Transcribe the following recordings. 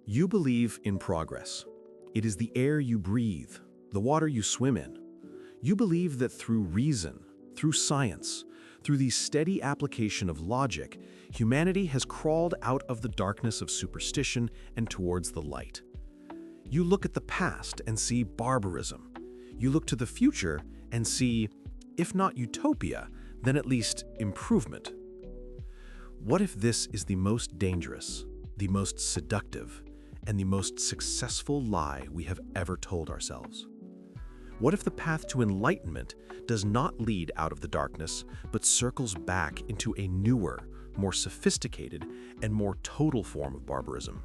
You believe in progress. It is the air you breathe, the water you swim in. You believe that through reason, through science, through the steady application of logic, humanity has crawled out of the darkness of superstition and towards the light. You look at the past and see barbarism. You look to the future and see, if not utopia, then at least improvement. What if this is the most dangerous, the most seductive, and the most successful lie we have ever told ourselves? What if the path to enlightenment does not lead out of the darkness, but circles back into a newer, more sophisticated, and more total form of barbarism?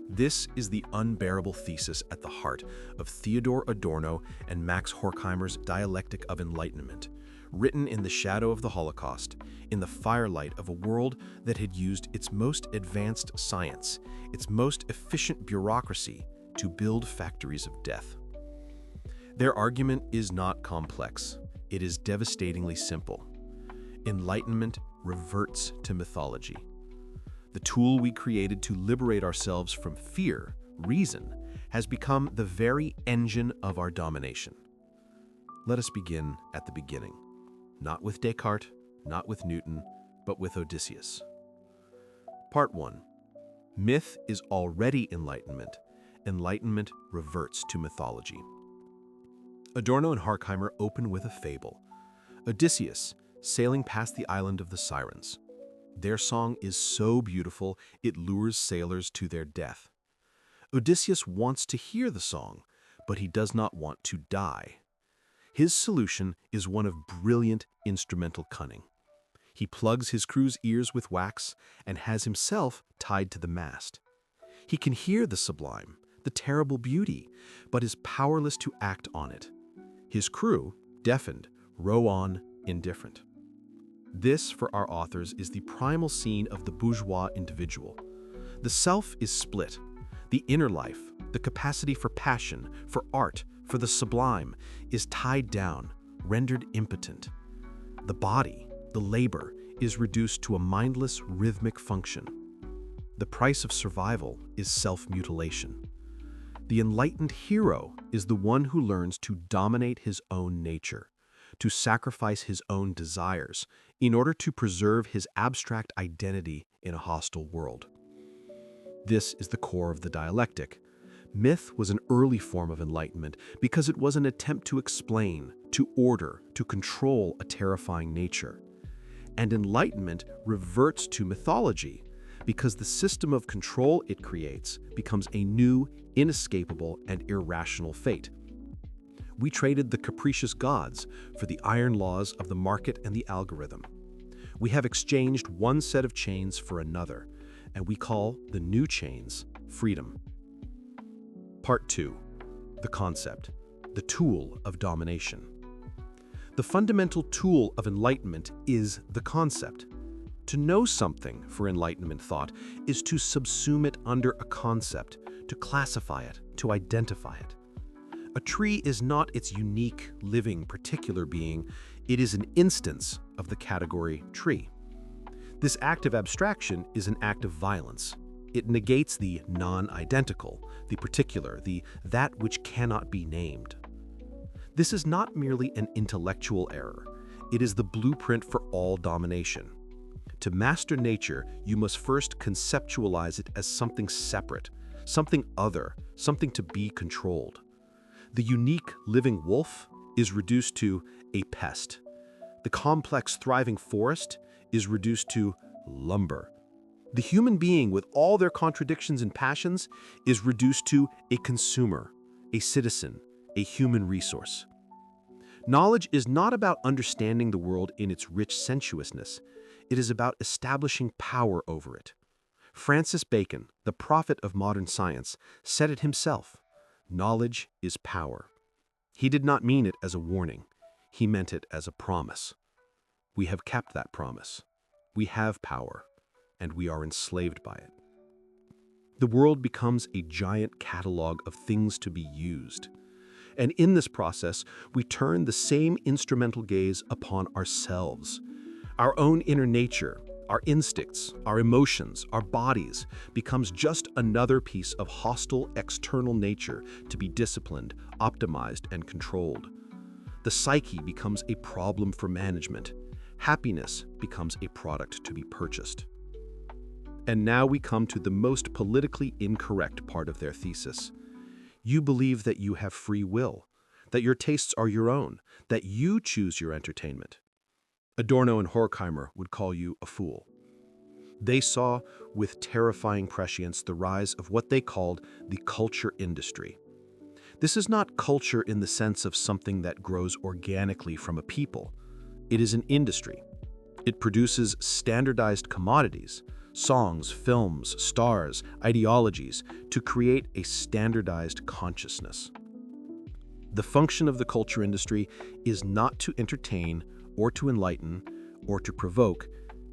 This is the unbearable thesis at the heart of Theodor Adorno and Max Horkheimer's Dialectic of Enlightenment, written in the shadow of the Holocaust, in the firelight of a world that had used its most advanced science, its most efficient bureaucracy, to build factories of death. Their argument is not complex. It is devastatingly simple. Enlightenment reverts to mythology. The tool we created to liberate ourselves from fear, reason, has become the very engine of our domination. Let us begin at the beginning. Not with Descartes, not with Newton, but with Odysseus. Part 1. Myth is already enlightenment. Enlightenment reverts to mythology. Adorno and Horkheimer open with a fable. Odysseus, sailing past the island of the Sirens. Their song is so beautiful, it lures sailors to their death. Odysseus wants to hear the song, but he does not want to die. His solution is one of brilliant instrumental cunning. He plugs his crew's ears with wax and has himself tied to the mast. He can hear the sublime, the terrible beauty, but is powerless to act on it. His crew, deafened, row on, indifferent. This, for our authors, is the primal scene of the bourgeois individual. The self is split. The inner life, the capacity for passion, for art, for the sublime, is tied down, rendered impotent. The body, the labor, is reduced to a mindless, rhythmic function. The price of survival is self-mutilation. The enlightened hero is the one who learns to dominate his own nature, to sacrifice his own desires in order to preserve his abstract identity in a hostile world. This is the core of the dialectic. Myth was an early form of enlightenment because it was an attempt to explain, to order, to control a terrifying nature. And enlightenment reverts to mythology because the system of control it creates becomes a new, inescapable, and irrational fate. We traded the capricious gods for the iron laws of the market and the algorithm. We have exchanged one set of chains for another, and we call the new chains freedom. Part 2. The concept, the tool of domination. The fundamental tool of enlightenment is the concept. To know something, for Enlightenment thought, is to subsume it under a concept, to classify it, to identify it. A tree is not its unique, living, particular being. It is an instance of the category tree. This act of abstraction is an act of violence. It negates the non-identical, the particular, that which cannot be named. This is not merely an intellectual error. It is the blueprint for all domination. To master nature, you must first conceptualize it as something separate, something other, something to be controlled. The unique living wolf is reduced to a pest. The complex thriving forest is reduced to lumber. The human being, with all their contradictions and passions, is reduced to a consumer, a citizen, a human resource. Knowledge is not about understanding the world in its rich sensuousness. It is about establishing power over it. Francis Bacon, the prophet of modern science, said it himself: knowledge is power. He did not mean it as a warning. He meant it as a promise. We have kept that promise. We have power, and we are enslaved by it. The world becomes a giant catalog of things to be used. And in this process, we turn the same instrumental gaze upon ourselves, our own inner nature, Our instincts, our emotions, our bodies becomes just another piece of hostile external nature to be disciplined, optimized, and controlled. The psyche becomes a problem for management. Happiness becomes a product to be purchased. And now we come to the most politically incorrect part of their thesis. You believe that you have free will, that your tastes are your own, that you choose your entertainment. Adorno and Horkheimer would call you a fool. They saw with terrifying prescience the rise of what they called the culture industry. This is not culture in the sense of something that grows organically from a people. It is an industry. It produces standardized commodities, songs, films, stars, ideologies, to create a standardized consciousness. The function of the culture industry is not to entertain or to enlighten or to provoke.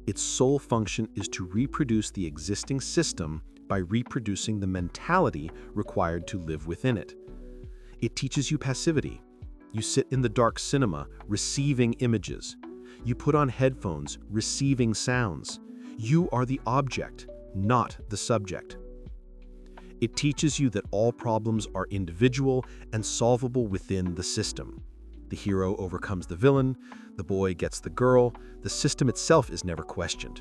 Its sole function is to reproduce the existing system by reproducing the mentality required to live within it. It teaches you passivity. You sit in the dark cinema, receiving images. You put on headphones, receiving sounds. You are the object, not the subject. It teaches you that all problems are individual and solvable within the system. The hero overcomes the villain, the boy gets the girl, the system itself is never questioned.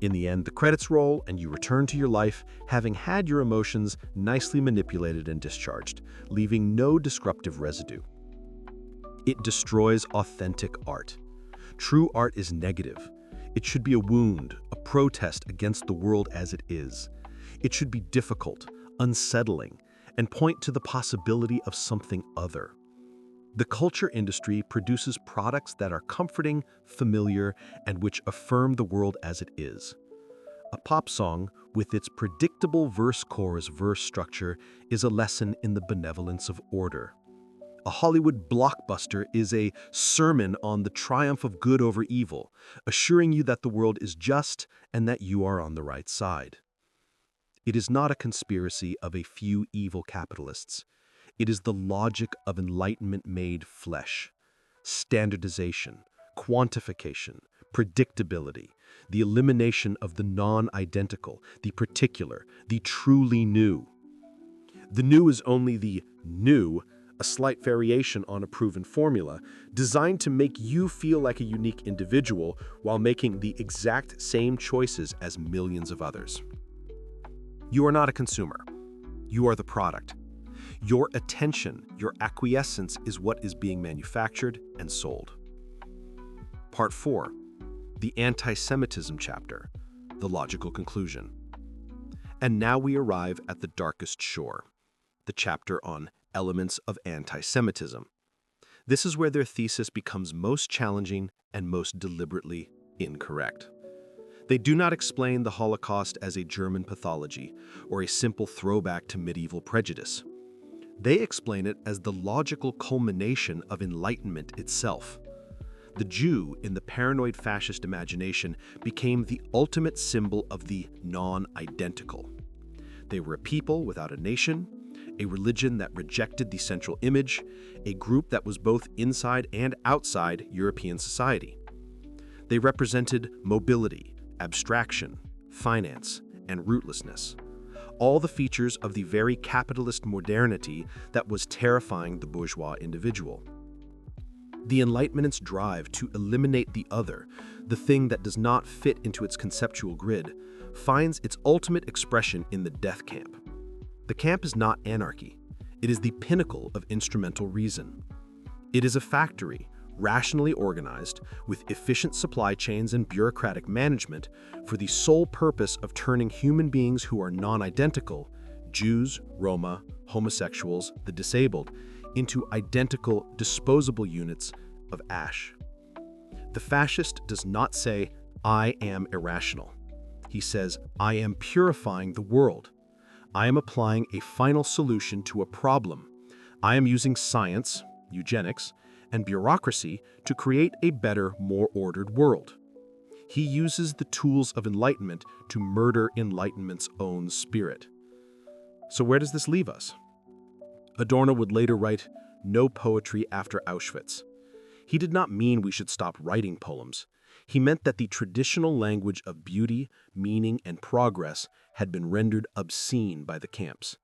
In the end, the credits roll and you return to your life, having had your emotions nicely manipulated and discharged, leaving no disruptive residue. It destroys authentic art. True art is negative. It should be a wound, a protest against the world as it is. It should be difficult, unsettling, and point to the possibility of something other. The culture industry produces products that are comforting, familiar, and which affirm the world as it is. A pop song, with its predictable verse-chorus verse structure, is a lesson in the benevolence of order. A Hollywood blockbuster is a sermon on the triumph of good over evil, assuring you that the world is just and that you are on the right side. It is not a conspiracy of a few evil capitalists. It is the logic of enlightenment made flesh. Standardization, quantification, predictability, the elimination of the non-identical, the particular, the truly new. The new is only the new, a slight variation on a proven formula, designed to make you feel like a unique individual while making the exact same choices as millions of others. You are not a consumer. You are the product. Your attention, your acquiescence is what is being manufactured and sold. Part 4. The Anti-Semitism chapter, the logical conclusion. And now we arrive at the darkest shore, the chapter on elements of anti-Semitism. This is where their thesis becomes most challenging and most deliberately incorrect. They do not explain the Holocaust as a German pathology or a simple throwback to medieval prejudice. They explain it as the logical culmination of Enlightenment itself. The Jew, in the paranoid fascist imagination, became the ultimate symbol of the non-identical. They were a people without a nation, a religion that rejected the central image, a group that was both inside and outside European society. They represented mobility, abstraction, finance, and rootlessness. All the features of the very capitalist modernity that was terrifying the bourgeois individual. The Enlightenment's drive to eliminate the other, the thing that does not fit into its conceptual grid, finds its ultimate expression in the death camp. The camp is not anarchy. It is the pinnacle of instrumental reason. It is a factory, rationally organized, with efficient supply chains and bureaucratic management for the sole purpose of turning human beings who are non-identical, Jews, Roma, homosexuals, the disabled, into identical, disposable units of ash. The fascist does not say, "I am irrational." He says, "I am purifying the world. I am applying a final solution to a problem. I am using science, eugenics, and bureaucracy to create a better, more ordered world." He uses the tools of enlightenment to murder enlightenment's own spirit. So where does this leave us? Adorno would later write, "No poetry after Auschwitz." He did not mean we should stop writing poems. He meant that the traditional language of beauty, meaning, and progress had been rendered obscene by the camps.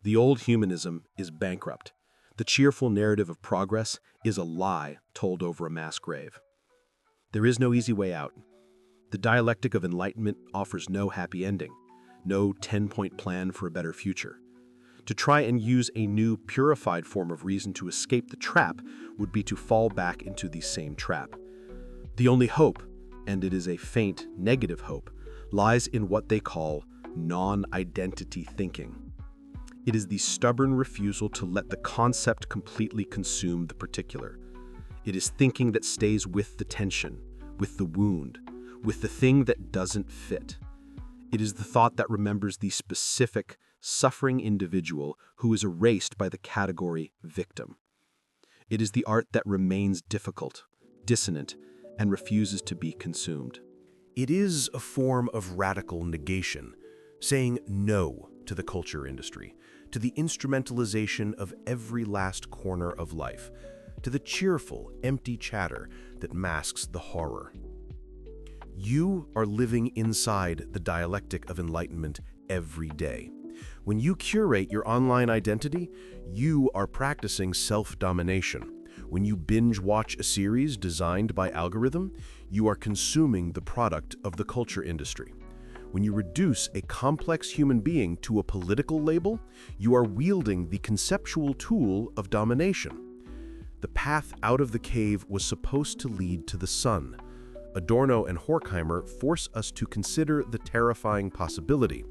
The old humanism is bankrupt. The cheerful narrative of progress is a lie told over a mass grave. There is no easy way out. The dialectic of enlightenment offers no happy ending, no 10-point plan for a better future. To try and use a new, purified form of reason to escape the trap would be to fall back into the same trap. The only hope, and it is a faint, negative hope, lies in what they call non-identity thinking. It is the stubborn refusal to let the concept completely consume the particular. It is thinking that stays with the tension, with the wound, with the thing that doesn't fit. It is the thought that remembers the specific, suffering individual who is erased by the category victim. It is the art that remains difficult, dissonant, and refuses to be consumed. It is a form of radical negation, saying no to the culture industry, to the instrumentalization of every last corner of life, to the cheerful, empty chatter that masks the horror. You are living inside the dialectic of enlightenment every day. When you curate your online identity, you are practicing self-domination. When you binge-watch a series designed by algorithm, you are consuming the product of the culture industry. When you reduce a complex human being to a political label, you are wielding the conceptual tool of domination. The path out of the cave was supposed to lead to the sun. Adorno and Horkheimer force us to consider the terrifying possibility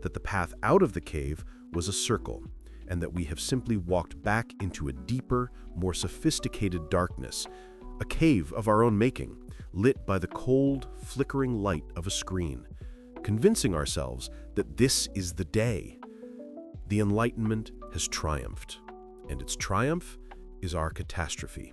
that the path out of the cave was a circle, and that we have simply walked back into a deeper, more sophisticated darkness, a cave of our own making, lit by the cold, flickering light of a screen, convincing ourselves that this is the day. The Enlightenment has triumphed, and its triumph is our catastrophe.